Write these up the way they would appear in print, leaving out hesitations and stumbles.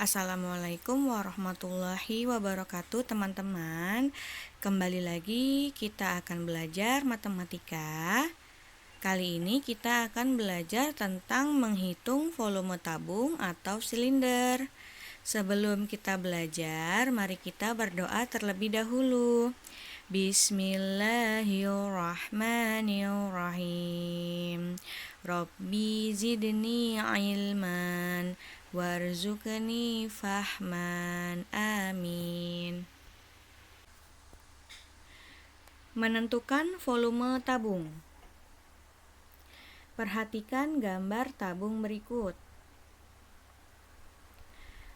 Assalamualaikum warahmatullahi wabarakatuh teman-teman. Kembali lagi kita akan belajar matematika. Kali ini kita akan belajar tentang menghitung volume tabung atau silinder. Sebelum kita belajar, mari kita berdoa terlebih dahulu. Bismillahirrahmanirrahim. Rabbi zidni ilman warzuqni fahman. Amin. Menentukan volume tabung. Perhatikan gambar tabung berikut.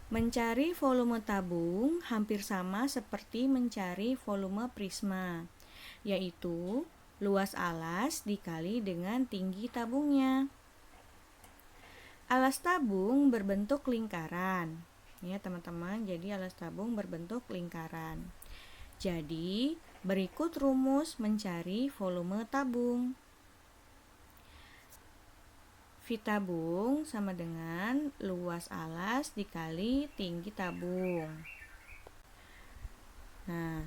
Mencari volume tabung hampir sama seperti mencari volume prisma, yaitu luas alas dikali dengan tinggi tabungnya. Alas tabung berbentuk lingkaran. Ya, teman-teman, jadi alas tabung berbentuk lingkaran. Jadi, berikut rumus mencari volume tabung. V tabung sama dengan luas alas dikali tinggi tabung. Nah,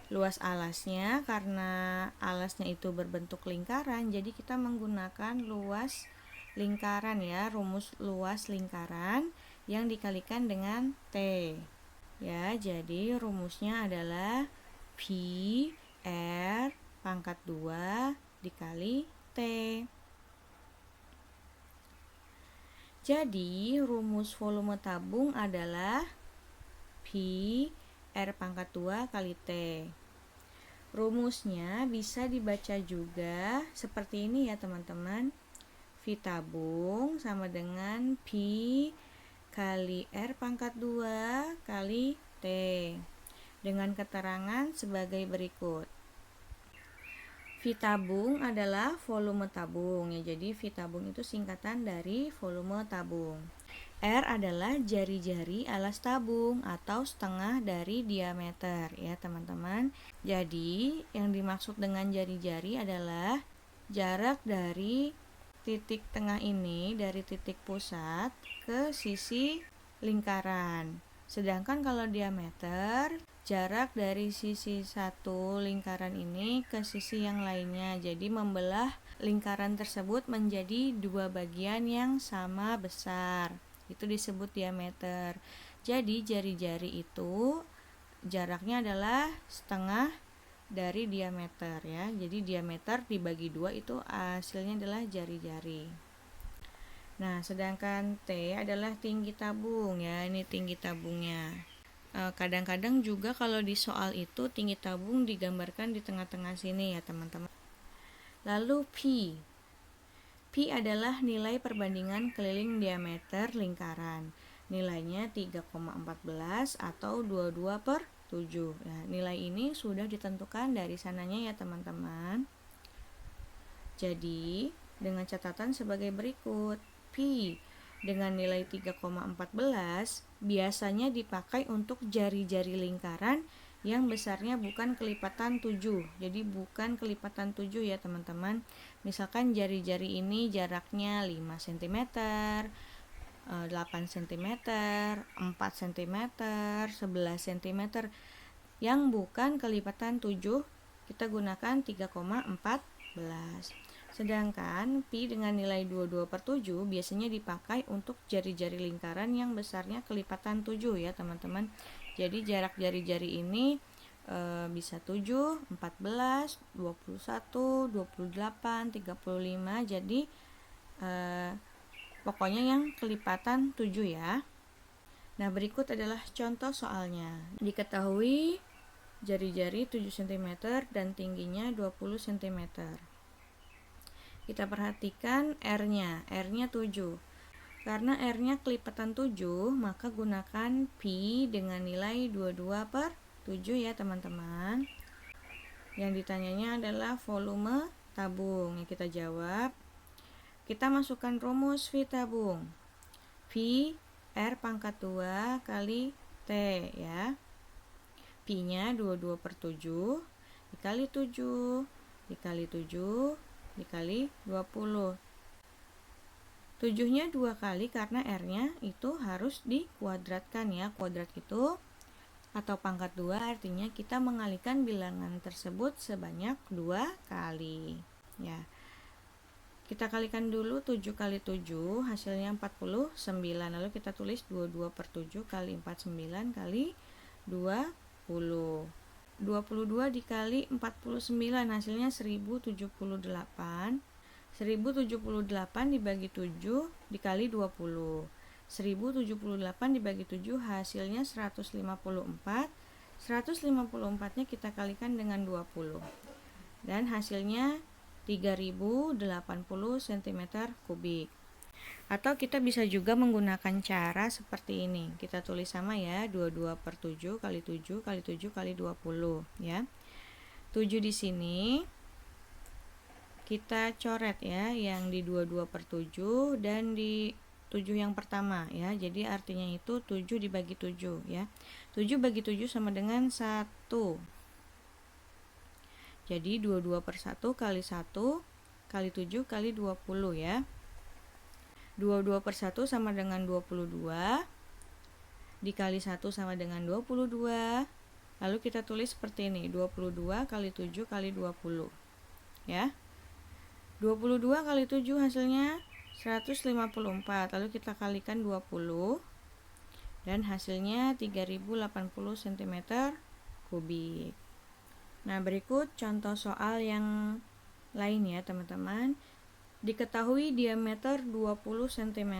luas alasnya karena alasnya itu berbentuk lingkaran, jadi kita menggunakan luas lingkaran ya, rumus luas lingkaran yang dikalikan dengan T. Ya, jadi rumusnya adalah Pi R pangkat 2 dikali T. Jadi, rumus volume tabung adalah Pi R pangkat 2 kali T. Rumusnya bisa dibaca juga seperti ini ya teman-teman. V tabung sama dengan Pi kali R pangkat 2 kali T. Dengan keterangan sebagai berikut. V tabung adalah volume tabung ya. Jadi V tabung itu singkatan dari volume tabung. R adalah jari-jari alas tabung atau setengah dari diameter ya teman-teman. Jadi yang dimaksud dengan jari-jari adalah jarak dari titik tengah ini, dari titik pusat ke sisi lingkaran. Sedangkan kalau diameter, jarak dari sisi satu lingkaran ini ke sisi yang lainnya. Jadi membelah lingkaran tersebut menjadi dua bagian yang sama besar. Itu disebut diameter. Jadi jari-jari itu jaraknya adalah setengah dari diameter ya. Jadi diameter dibagi 2 itu hasilnya adalah jari-jari. Nah, sedangkan T adalah tinggi tabung ya. Ini tinggi tabungnya. Kadang-kadang juga kalau di soal itu tinggi tabung digambarkan di tengah-tengah sini ya teman-teman. Lalu Pi adalah nilai perbandingan keliling diameter lingkaran. Nilainya 3,14 atau 22/7. Nah, nilai ini sudah ditentukan dari sananya ya teman-teman. Jadi, dengan catatan sebagai berikut. Pi dengan nilai 3,14 biasanya dipakai untuk jari-jari lingkaran yang besarnya bukan kelipatan 7. Jadi bukan kelipatan 7 ya teman-teman. Misalkan jari-jari ini jaraknya 5 cm, 8 cm, 4 cm, 11 cm. Yang bukan kelipatan 7 kita gunakan 3,14. Sedangkan Pi dengan nilai 22/7 biasanya dipakai untuk jari-jari lingkaran yang besarnya kelipatan 7 ya teman-teman. Jadi jarak jari-jari ini bisa 7, 14, 21, 28, 35. Jadi pokoknya yang kelipatan 7 ya. Nah, berikut adalah contoh soalnya. Diketahui jari-jari 7 cm dan tingginya 20 cm. Kita perhatikan R-nya 7. Karena R-nya kelipatan 7, maka gunakan Pi dengan nilai 22/7 ya teman-teman. Yang ditanyanya adalah volume tabung. Yang kita jawab, kita masukkan rumus V tabung. V R pangkat 2 kali T ya. Pi-nya 22/7 dikali 7 dikali 7 dikali 20. 7-nya 2 kali karena R-nya itu harus dikuadratkan ya. Kuadrat itu atau pangkat 2 artinya kita mengalikan bilangan tersebut sebanyak 2 kali. Ya. Kita kalikan dulu 7 kali 7, hasilnya 49. Lalu kita tulis 22 per 7 kali 49 kali 20. 22 dikali 49 hasilnya 1078. 1078 dibagi 7 dikali 20. 1078 dibagi 7 hasilnya 154. 154-nya kita kalikan dengan 20. Dan hasilnya 3080 cm kubik. Atau kita bisa juga menggunakan cara seperti ini. Kita tulis sama ya, 22 per 7 kali 7 kali 7 kali 20 ya. 7 di sini kita coret ya, yang di 22 per 7 dan di 7 yang pertama ya. Jadi artinya itu 7 dibagi 7 ya. 7 bagi 7 sama dengan 1. Jadi 22 per 1 kali 1 kali 7 kali 20 ya. 22 per 1 sama dengan 22. Dikali 1 sama dengan 22. Lalu kita tulis seperti ini, 22 kali 7 kali 20 ya. 22 kali 7 hasilnya 154. Lalu kita kalikan 20 dan hasilnya 3080 cm kubik. Nah, berikut contoh soal yang lain ya teman-teman. Diketahui diameter 20 cm.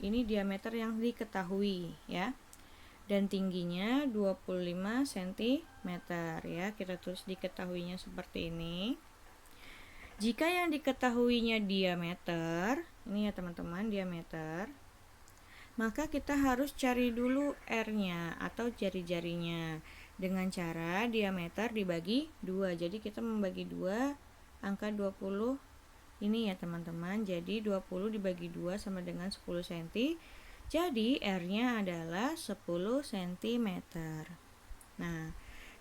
Ini diameter yang diketahui ya. Dan tingginya 25 cm ya. Kita tulis diketahuinya seperti ini. Jika yang diketahuinya diameter, ini ya teman-teman, diameter, maka kita harus cari dulu R-nya atau jari-jarinya dengan cara diameter dibagi 2. Jadi kita membagi 2 angka 20 ini ya teman-teman. Jadi 20 dibagi 2 sama dengan 10 cm. Jadi R-nya adalah 10 cm. Nah,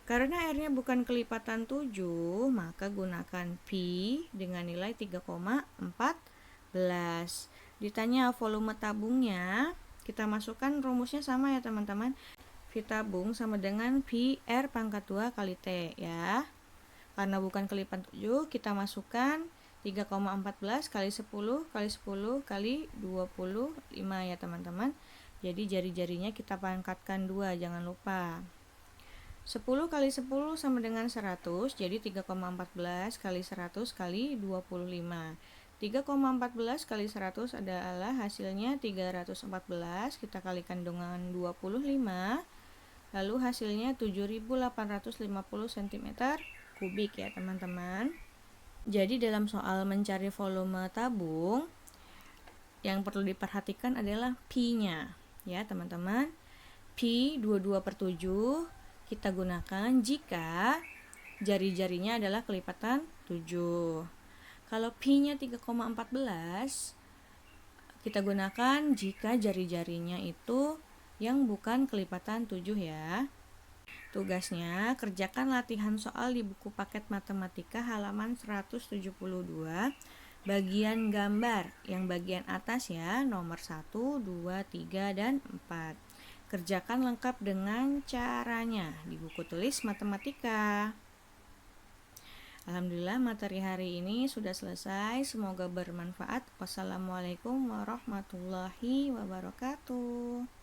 karena R-nya bukan kelipatan 7, maka gunakan pi dengan nilai 3,14. Ditanya volume tabungnya, kita masukkan rumusnya sama ya teman-teman. V tabung sama dengan V R pangkat 2 kali T ya. Karena bukan kelipatan 7, kita masukkan 3,14 kali 10 kali 10 kali 25 ya teman-teman. Jadi jari-jarinya kita pangkatkan 2, jangan lupa. 10 kali 10 sama dengan 100, jadi 3,14 kali 100 kali 25. 3,14 kali 100 adalah hasilnya 314, kita kalikan dengan 25, lalu hasilnya 7850 cm kubik ya teman-teman. Jadi dalam soal mencari volume tabung, yang perlu diperhatikan adalah pi-nya ya teman-teman. Pi 22 per 7 kita gunakan jika jari-jarinya adalah kelipatan 7. Kalau pi-nya 3,14 kita gunakan jika jari-jarinya itu yang bukan kelipatan 7 ya. Tugasnya, kerjakan latihan soal di buku paket matematika halaman 172 bagian gambar, yang bagian atas ya, nomor 1, 2, 3, dan 4. Kerjakan lengkap dengan caranya di buku tulis matematika. Alhamdulillah materi hari ini sudah selesai. Semoga bermanfaat. Wassalamualaikum warahmatullahi wabarakatuh.